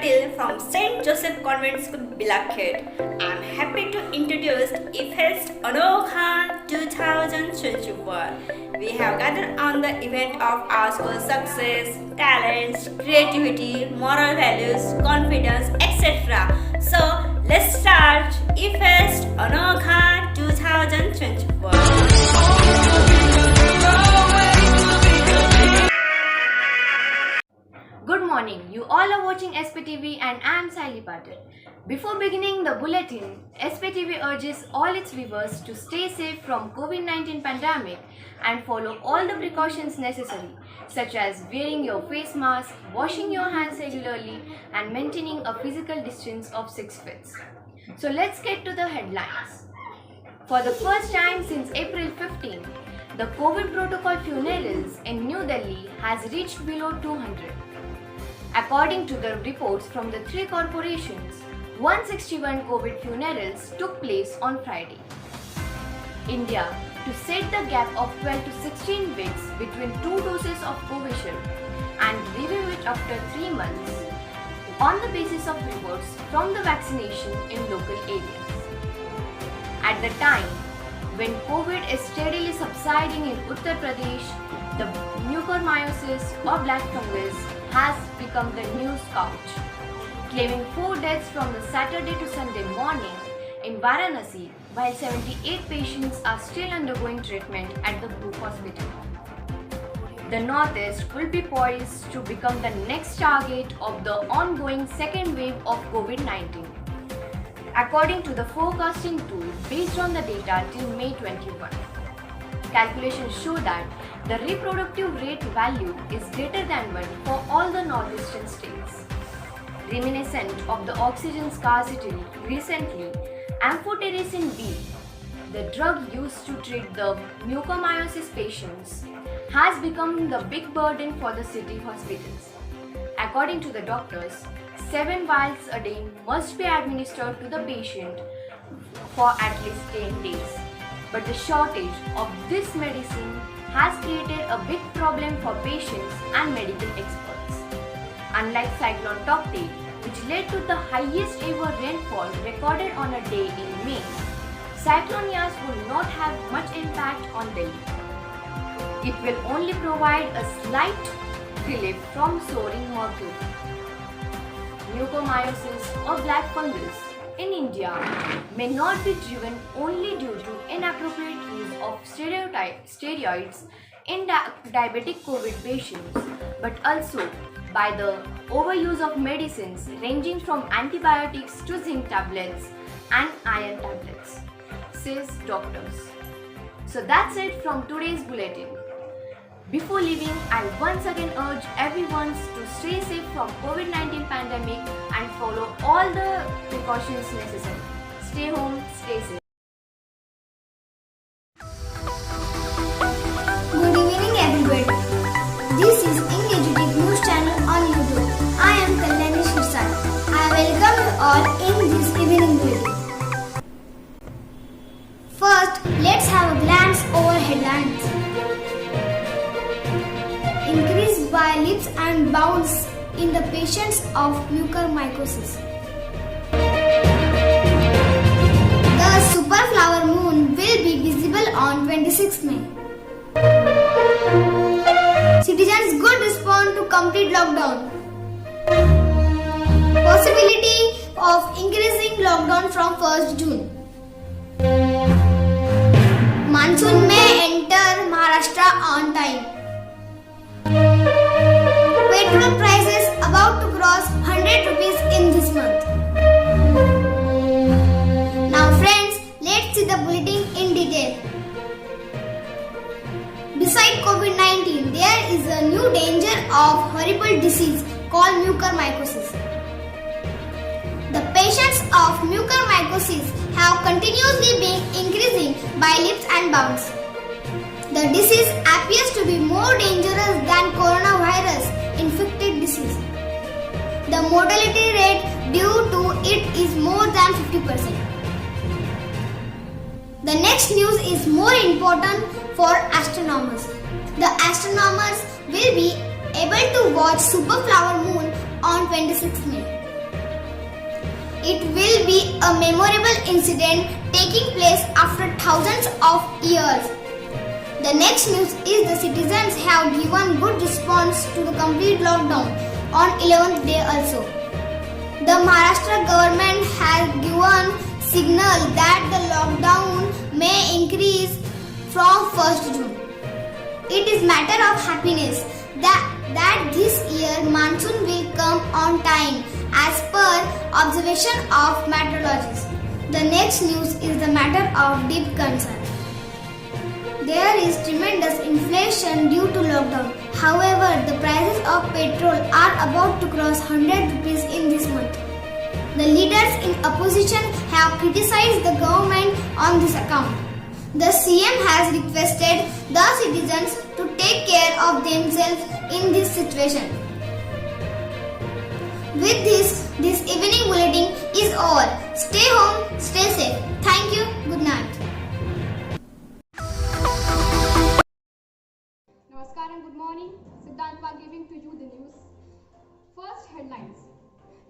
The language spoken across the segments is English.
Patil from St. Joseph Convent School, Bilakhed. I'm happy to introduce IFEST Anokha 2021. We have gathered on the event of our school's success, talents, creativity, moral values, confidence, etc. So let's start IFEST Anokha 2021. Good morning, you all are watching SPTV and I am Sally Patil. Before beginning the bulletin, SPTV urges all its viewers to stay safe from COVID-19 pandemic and follow all the precautions necessary, such as wearing your face mask, washing your hands regularly and maintaining a physical distance of 6 feet. So let's get to the headlines. For the first time since April 15, the COVID protocol funerals in New Delhi has reached below 200. According to the reports from the three corporations, 161 COVID funerals took place on Friday. India, to set the gap of 12 to 16 weeks between two doses of Covishield and review it after 3 months on the basis of reports from the vaccination in local areas. At the time when COVID is steadily subsiding in Uttar Pradesh, the mucormycosis or black fungus has become the news couch, claiming 4 deaths from the Saturday to Sunday morning in Varanasi, while 78 patients are still undergoing treatment at the Bhuj Hospital. The Northeast will be poised to become the next target of the ongoing second wave of COVID-19. According to the forecasting tool based on the data till May 21. Calculations show that the reproductive rate value is greater than 1 for all the northeastern states. Reminiscent of the oxygen scarcity recently, amphotericin B, the drug used to treat the mucormycosis patients, has become the big burden for the city hospitals. According to the doctors, 7 vials a day must be administered to the patient for at least 10 days. But the shortage of this medicine has created a big problem for patients and medical experts. Unlike Cyclone Tauktae, which led to the highest ever rainfall recorded on a day in May, Cyclone Yas will not have much impact on Delhi. It will only provide a slight relief from soaring mercury. Mucormycosis or black fungus in India may not be driven only due to inappropriate use of steroids in diabetic COVID patients, but also by the overuse of medicines ranging from antibiotics to zinc tablets and iron tablets, says doctors. So that's it from today's bulletin. Before leaving, I once again urge everyone to stay safe from COVID-19 pandemic and follow all the precautions necessary. Stay home, stay safe. Good evening everybody. This is Engaging News Channel on YouTube. I am Kalyani Shirsat. I welcome you all in this evening bulletin. First, let's have a glance over headlines. Increased by leaps and bounds in the patients of mucormycosis. The super flower moon will be visible on 26 May. Citizens could respond to complete lockdown. Possibility of increasing lockdown from 1st June. Monsoon may enter Maharashtra on time. Petrol prices about to cross 100 rupees in this month. Now friends, let's see the bulletin in detail. Beside COVID-19, there is a new danger of horrible disease called mucormycosis. The patients of mucormycosis have continuously been increasing by leaps and bounds. The disease appears to be more dangerous than coronavirus infected disease. The mortality rate due to it is more than 50%. The next news is more important for astronomers. The astronomers will be able to watch super flower moon on 26th May. It will be a memorable incident taking place after thousands of years. The next news is the citizens have given good response to the complete lockdown on 11th day also. The Maharashtra government has given signal that the lockdown may increase from 1st June. It is matter of happiness that this year monsoon will come on time as per observation of meteorologists. The next news is the matter of deep concern. There is tremendous inflation due to lockdown. However, the prices of petrol are about to cross 100 rupees in this month. The leaders in opposition have criticized the government on this account. The CM has requested the citizens to take care of themselves in this situation. With this evening bulletin is over. Stay home, stay safe. Thank you. Good night. Namaskar and good morning. Siddhantwa giving to you the news. First headlines.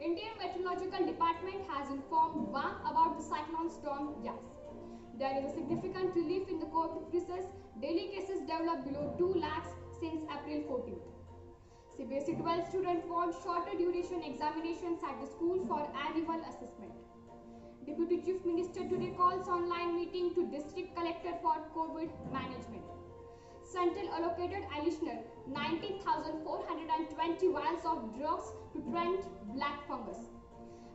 Indian Meteorological Department has informed WAM about the cyclone storm Yas. There is a significant relief in the COVID cases. Daily cases developed below 2 lakhs since April 14th. CBSE 12 students want shorter duration examinations at the school for annual assessment. Deputy Chief Minister today calls online meeting to District Collector for COVID management. Central allocated additional 19,420 vials of drugs to prevent black fungus.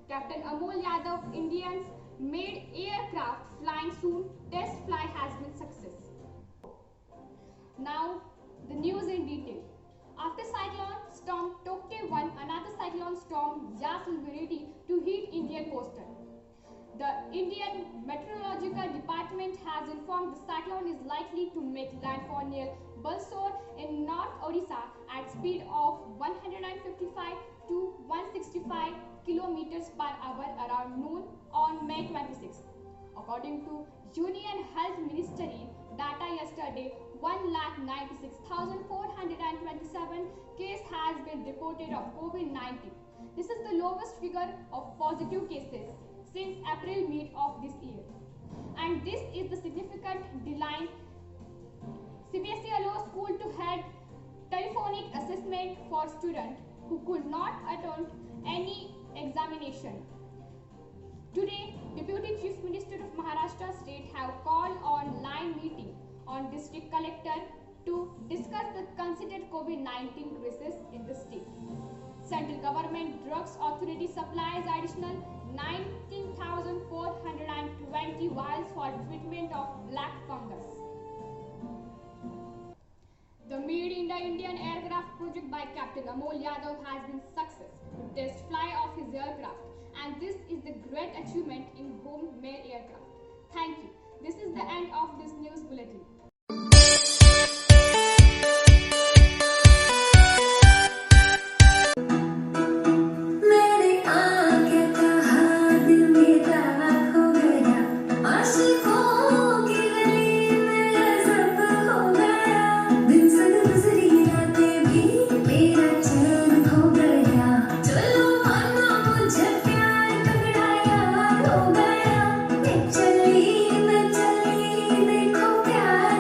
Captain Amol Yadav Indians made aircraft flying soon. Test fly has been success. Now the news in detail. After cyclone storm Tokte 1, another cyclone storm Yas will be ready to hit Indian coastal. The Indian Meteorological Department has informed the cyclone is likely to make landfall near Balsore in North Odisha at speed of 155 to 165 kilometers per hour around noon on May 26. According to Union Health Ministry data yesterday, 1,96,427 case has been reported of COVID-19. This is the lowest figure of positive cases since April mid of this year. And this is the significant decline. CBSE allows school to head telephonic assessment for students who could not attend any examination. Today, Deputy Chief Minister of Maharashtra State have called online meeting on District Collector to discuss the considered COVID-19 cases in the state. Central Government Drugs Authority supplies additional 19,420 vials for treatment of black fungus. The Made in the Indian aircraft project by Captain Amol Yadav has been success to test fly of his aircraft, and this is the great achievement in home-made aircraft. Thank you. This is the end of this news bulletin. चली मैं चली देखो प्यार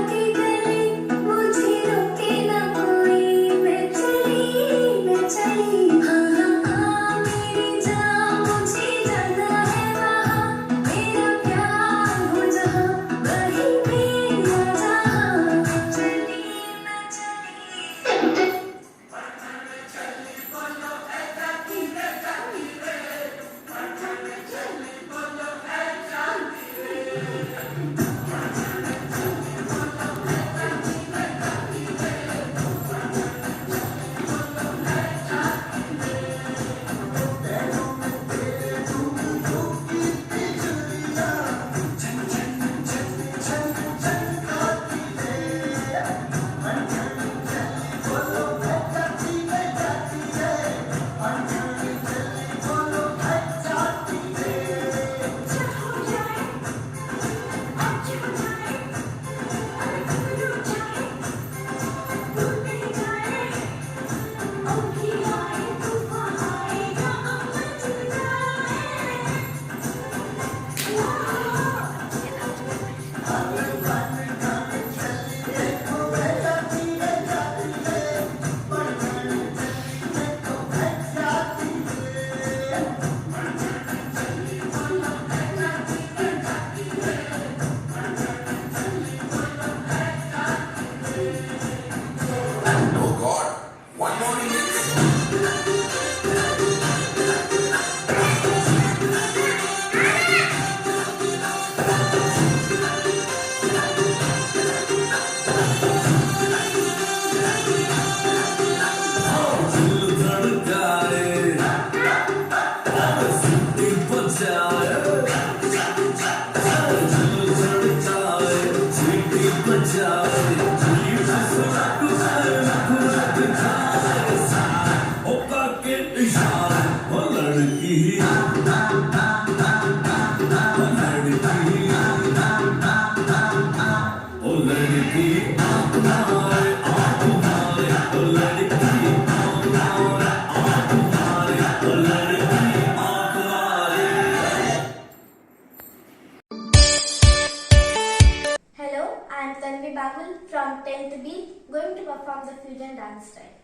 Hello, I am Tanvi Bagul from 10th B, going to perform the fusion dance style.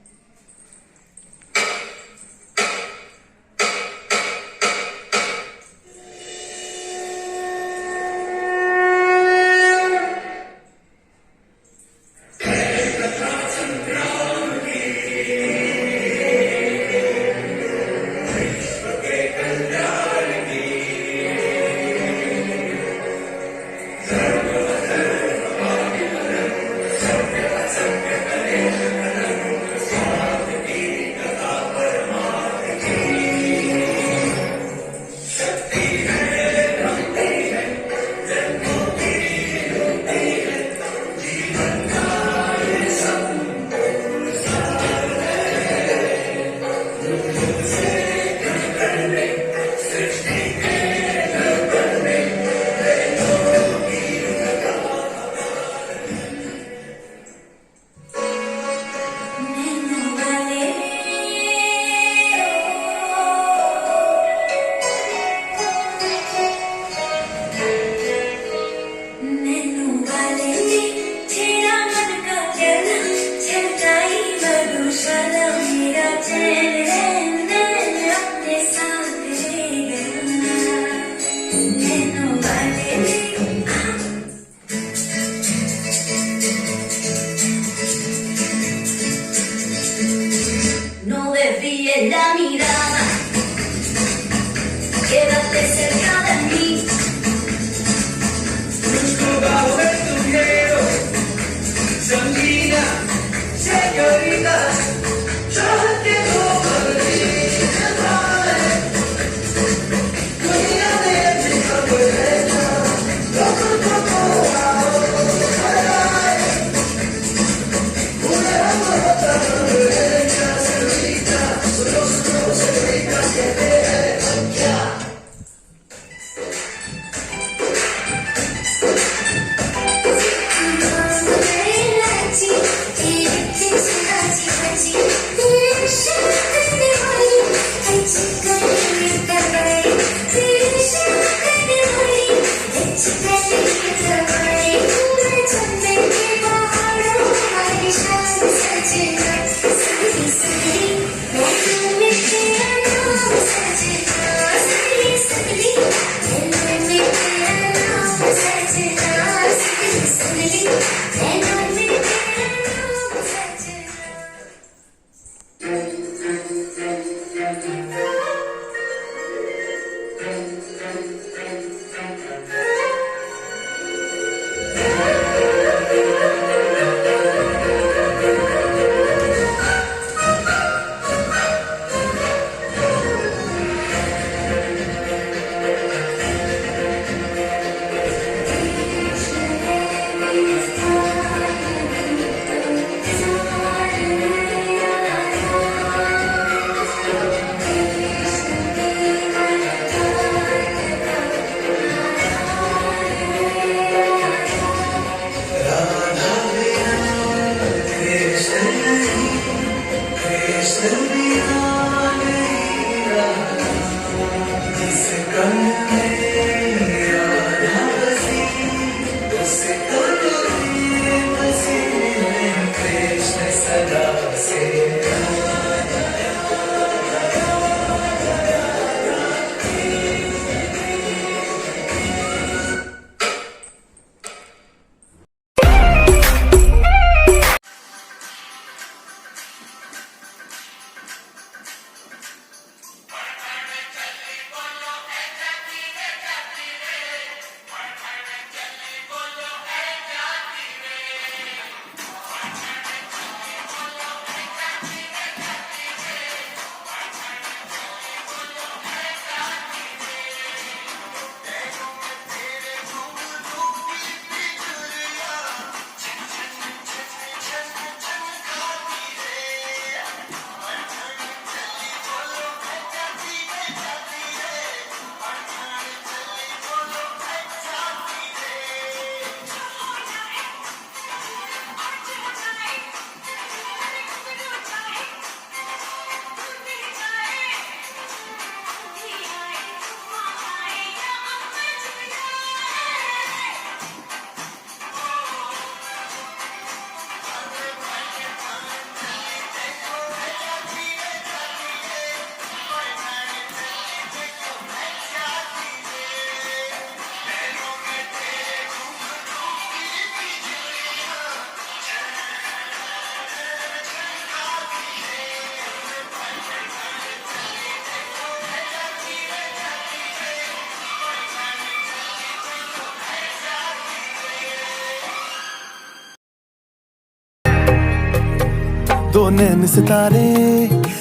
दो नैन सितारे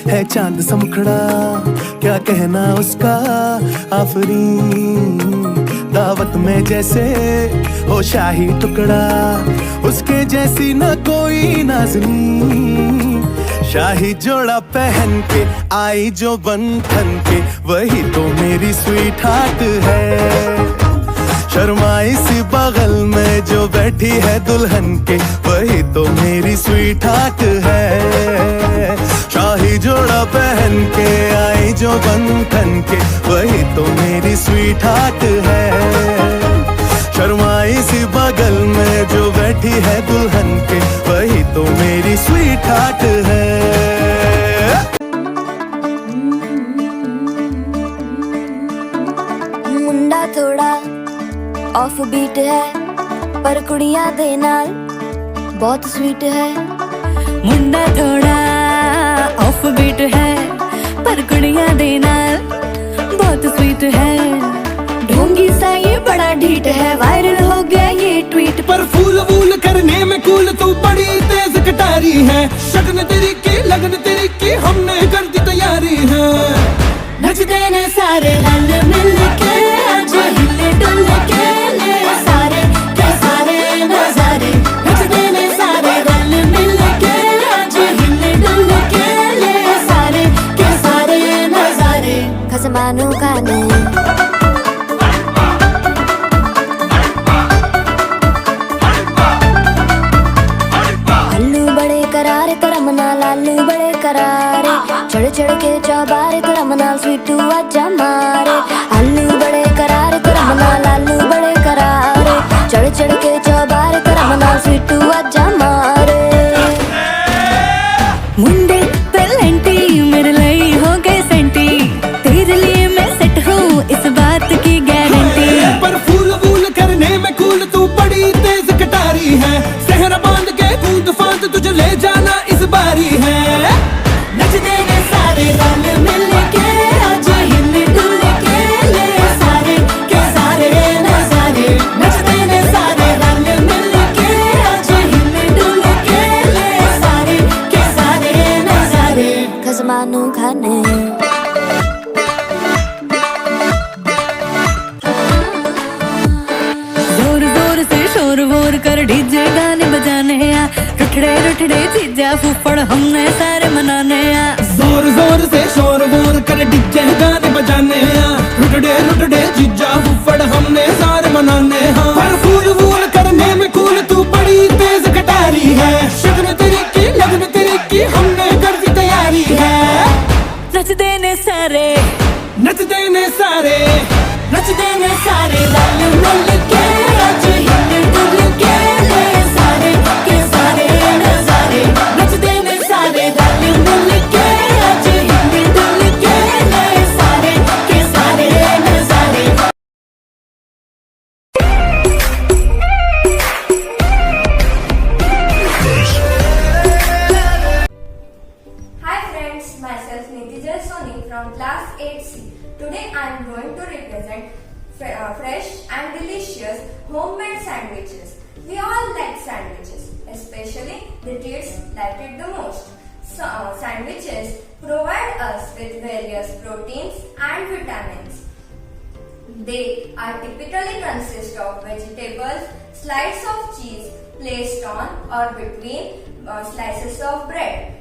है चांद सा मुखड़ा, क्या कहना उसका आफरीन। दावत में जैसे हो शाही टुकड़ा, उसके जैसी न कोई नाज़नीन। शाही जोड़ा पहन के आई जो बंधन के, वही तो मेरी स्वीट हार्ट है। शर्माई सी बगल में जो बैठी है दुल्हन के, वही तो मेरी स्वीट हार्ट है। शाही जोड़ा पहन के आई जो बंधन के, वही तो मेरी स्वीट हार्ट है। शर्माई सी बगल में जो बैठी है दुल्हन के, वही तो मेरी स्वीट हार्ट है। मुंडा थोड़ा ऑफ बीट है, पर कुड़ियां दे नाल बहुत स्वीट है। मुंडा थोड़ा ऑफ बीट है, पर कुड़ियां दे नाल बहुत स्वीट है। ढोंगी सा ये बड़ा ढीठ है, वायरल हो गया ये ट्वीट। पर फूल वूल करने में कूल तू बड़ी तेज कटारी है। शगन तेरी की लगन तेरी की हमने कर दी तैयारी है। नचते ने सारे रल मिल के, आज हिले डुल के ले सारे के सारे नजारे। नचते ने सारे रल मिल के, आज हिले डुल के ले सारे के सारे नजारे। खसमानू खाने आलू बड़े करारे तेरा मना लालू बड़े करारे। चढ़ चढ़ के चौबारे तेरा मना स्वीटू आजा मारे। आलू बड़े करारे तेरा मना लालू बड़े करारे। चढ़ चढ़ के चौबारे तेरा मना स्वीटू आजा मारे। मुंडे पेलेंटी मेरे लिए हो गए सेंटी, तेरे लिए मैं सेट हूँ इस बात की गारंटी। पर फूल वूल करने में कूल तू बड़ी तेज कटारी है। सहरा बांध के कूद फांद तुझे ले जाना इस बारी है। नचते ने सारे रल मिल के, आज हिले डुल के ले सारे के सारे नजारे। नचते ने सारे रल मिल के, आज हिले डुल के ले सारे के सारे नजारे। खसमानू खाने जोर जोर से शोर वोर कर डीजे गाने बजाने आ। रुठड़े रुठड़े चीजा फूफड़ हमने सारे मनाने आ। जोर जोर से शोर वोर कर डीजे गाने बजाने हैं। रुटड़े रुटड़े जीजा फुफड़ हमने सारे मनाने हैं। पर फूल वूल करने में कूल तू बड़ी तेज कटारी है। शगन तेरी की लगन तेरी की हमने कर दी तैयारी है। नचते ने सारे नचते ने सारे नचते ने सारे रल मिल के, आज हिले डुल के ले सारे के सारे नजारे। नचते ने सारे रल मिल के, आज हिले डुल के ले सारे के सारे नजारे। Hi friends, myself Nitija Soni from class 8C. Today I am going to represent fresh and delicious homemade sandwiches. We all like sandwiches, especially the kids like it the most. So, sandwiches provide us with various proteins and vitamins. They are typically consist of vegetables, slices of cheese placed on or between slices of bread.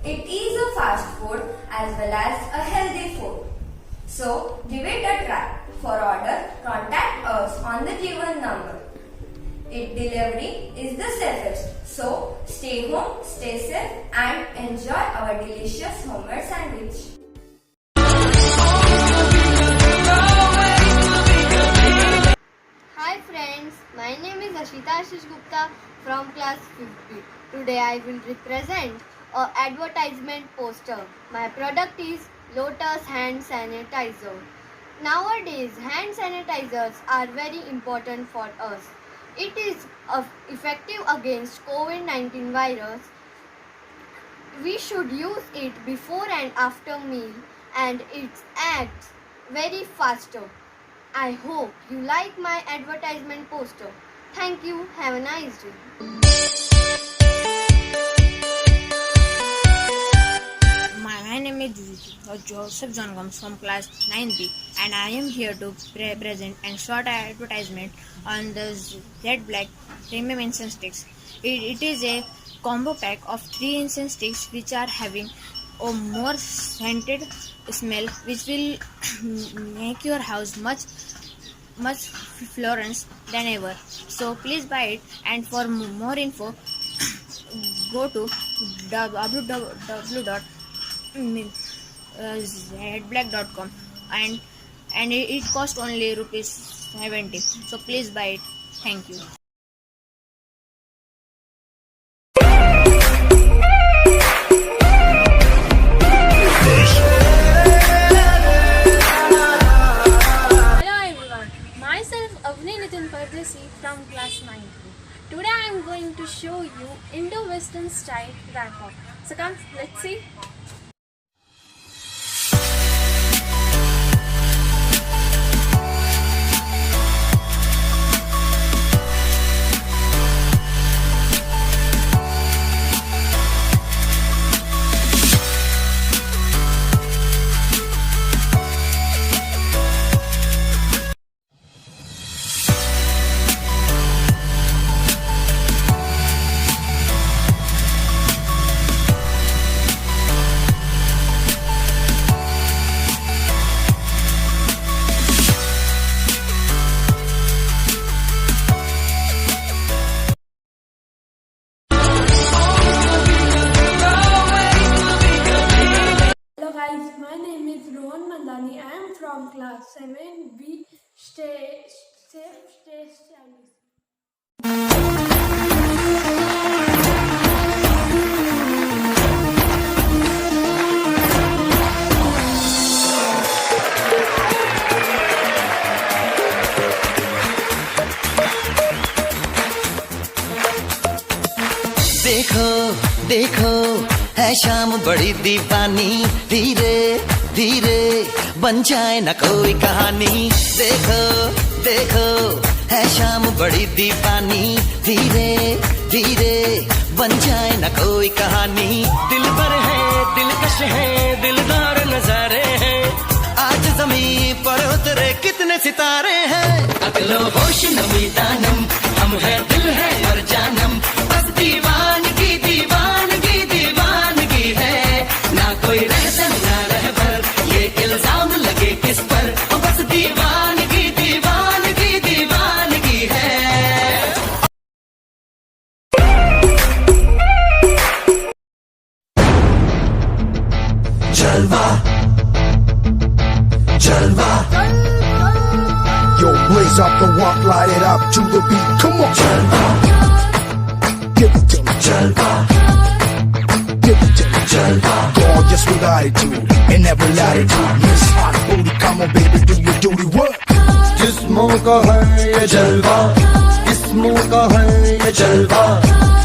It is a fast food as well as a healthy food. So, give it a try. For order, contact us on the given number. Its delivery is the safest. So, stay home, stay safe and enjoy our delicious homemade sandwich. Hi friends, my name is Ashita Ashish Gupta from class 5B. Today I will represent an advertisement poster. My product is Lotus hand sanitizer. Nowadays hand sanitizers are very important for us. It is effective against COVID-19 virus. We should use it before and after meal and it acts very faster. I hope you like my advertisement poster. Thank you. Have a nice day. My name is Joseph John Gomes from class 9B, and I am here to present a short advertisement on the Z Black Premium Incense Sticks. It is a combo pack of 3 incense sticks which are having a more scented smell, which will make your house much fragrant than ever. So please buy it, and for more info go to www.zblack.com, and it costs only ₹70. So please buy it. Thank you. Hello everyone, myself Avni Nitin Pardesi from class 9B. Today I am going to show you Indo-Western style wrap-up. So come, let's see. Hello guys, my name is Rohan Mandani. I am from class 7B. Stay safe, stay stylish. देखो देखो है शाम बड़ी दीवानी, धीरे धीरे बन जाए न कोई कहानी। देखो देखो है शाम बड़ी दीवानी, धीरे धीरे बन जाए न कोई कहानी। दिल भर है दिलकश है दिलदार नजारे हैं, आज जमीन पर उतरे कितने सितारे हैं। अगलो होश नमी दानम, हम है दिल है और जानम, बस दीवानगी दीवानगी दीवानगी है। ना कोई रहसन ना रहबर, ये इल्जाम लगे किस पर, बस दीवानगी दीवानगी दीवानगी है। जलवा जलवा Yo, blaze up the walk, light it up to the beat. Come on, Jalva. Give it to me, Jalva. Give it to me, Jalva. Gorgeous with attitude and every latitude. Miss Hot Booty, come on, baby, do your duty work. जिस्मों का है ये जलवा, किस्मों का है ये जलवा,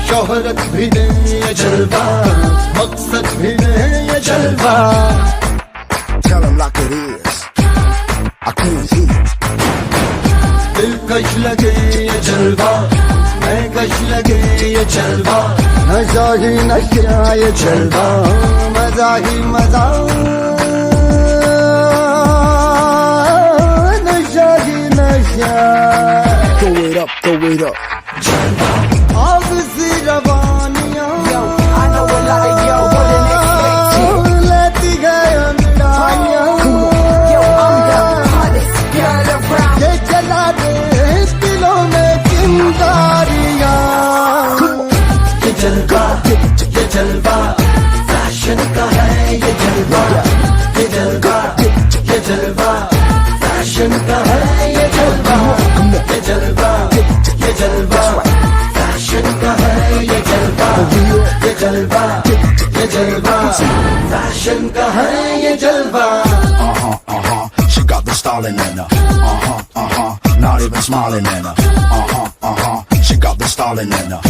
शोहरत भी दे ये जलवा, मकसद भी दे ये जलवा. Tell 'em like it is. I can't hear. दिलकश लगे ये जलवा, मैं कश लगे ये जलवा, नशा ही नशा ये जलवा, मजा ही मजा, नशा ही नशा. Throw it up, throw it up. जलवा आग सी रवानियां, I know a lot of y'all wouldn't expect it. लेती गए अंगड़ाइयां, ये जला दे दिलों में चिंगारियां. ये जलवा फैशन का है ये जलवा, ये जलवा फैशन का है ये जलवा, ये जलवा फैशन का है ये जलवा, ये जलवा फैशन का है ये जलवा. She got the styling in her, not even smiling in her, she got the styling in her,